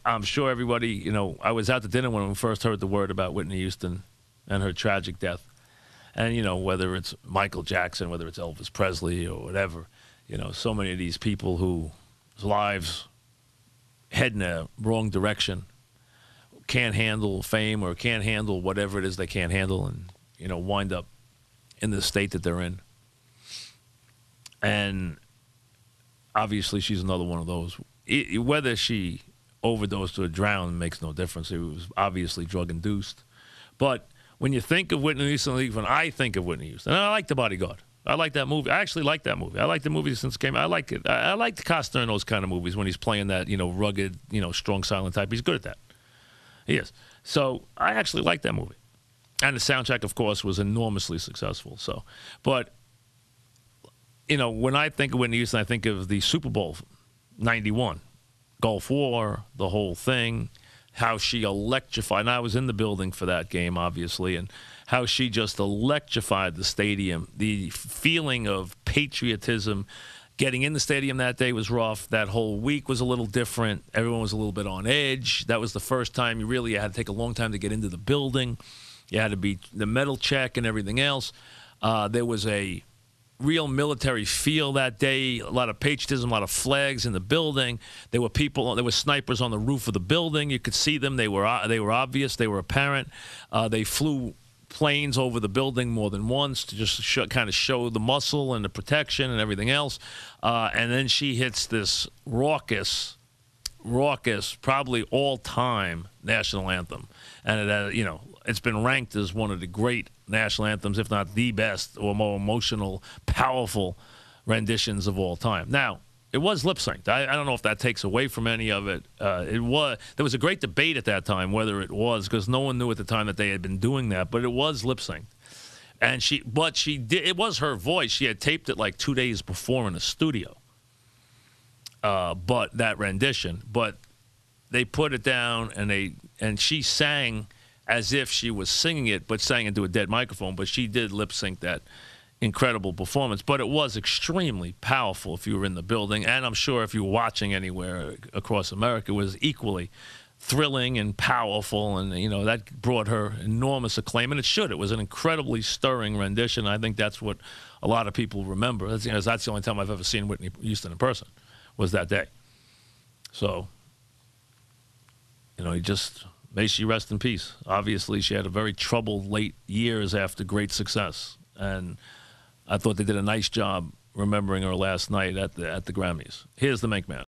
I'm sure everybody, I was at the dinner when we first heard the word about Whitney Houston and her tragic death. And, whether it's Michael Jackson, whether it's Elvis Presley or whatever, so many of these people whose lives head in a wrong direction can't handle fame or can't handle whatever it is they can't handle and, wind up in the state that they're in. And obviously she's another one of those. Whether she overdosed or drowned makes no difference. It was obviously drug-induced. But when you think of Whitney Houston, when I think of Whitney Houston, and I like The Bodyguard. I like that movie. I actually like that movie. I like the movie since it came out. I like it. I like Costner in those kind of movies when he's playing that, rugged, strong, silent type. He's good at that. He is. So I actually like that movie. And the soundtrack, of course, was enormously successful. So, but, when I think of Whitney Houston, I think of the Super Bowl 91, Gulf War, the whole thing, how she electrified. And I was in the building for that game, obviously, and how she just electrified the stadium. The feeling of patriotism. Getting in the stadium that day was rough. That whole week was a little different. Everyone was a little bit on edge. That was the first time you had to take a long time to get into the building. You had to be the metal check and everything else. There was a real military feel that day, a lot of patriotism, a lot of flags in the building. There were snipers on the roof of the building. You could see them. They were obvious. They were apparent. They flew planes over the building more than once to just kind of show the muscle and the protection and everything else. And then she hits this raucous, probably all-time national anthem. And it's been ranked as one of the great national anthems, if not the best or more emotional, powerful renditions of all time. Now, it was lip-synced. I don't know if that takes away from any of it. There was a great debate at that time whether it was, because no one knew at the time that they had been doing that, but it was lip-synced. And she did. It was her voice. She had taped it like 2 days before in a studio. But that rendition, but they put it down and she sang as if she was singing it, but sang into a dead microphone. But she did lip sync that incredible performance. But it was extremely powerful if you were in the building, and I'm sure if you were watching anywhere across America, it was equally thrilling and powerful, and that brought her enormous acclaim, and it should. It was an incredibly stirring rendition. I think that's what a lot of people remember. That's the only time I've ever seen Whitney Houston in person, was that day. So, may she rest in peace. Obviously, she had a very troubled late years after great success, and I thought they did a nice job remembering her last night at the Grammys. Here's the Make Man.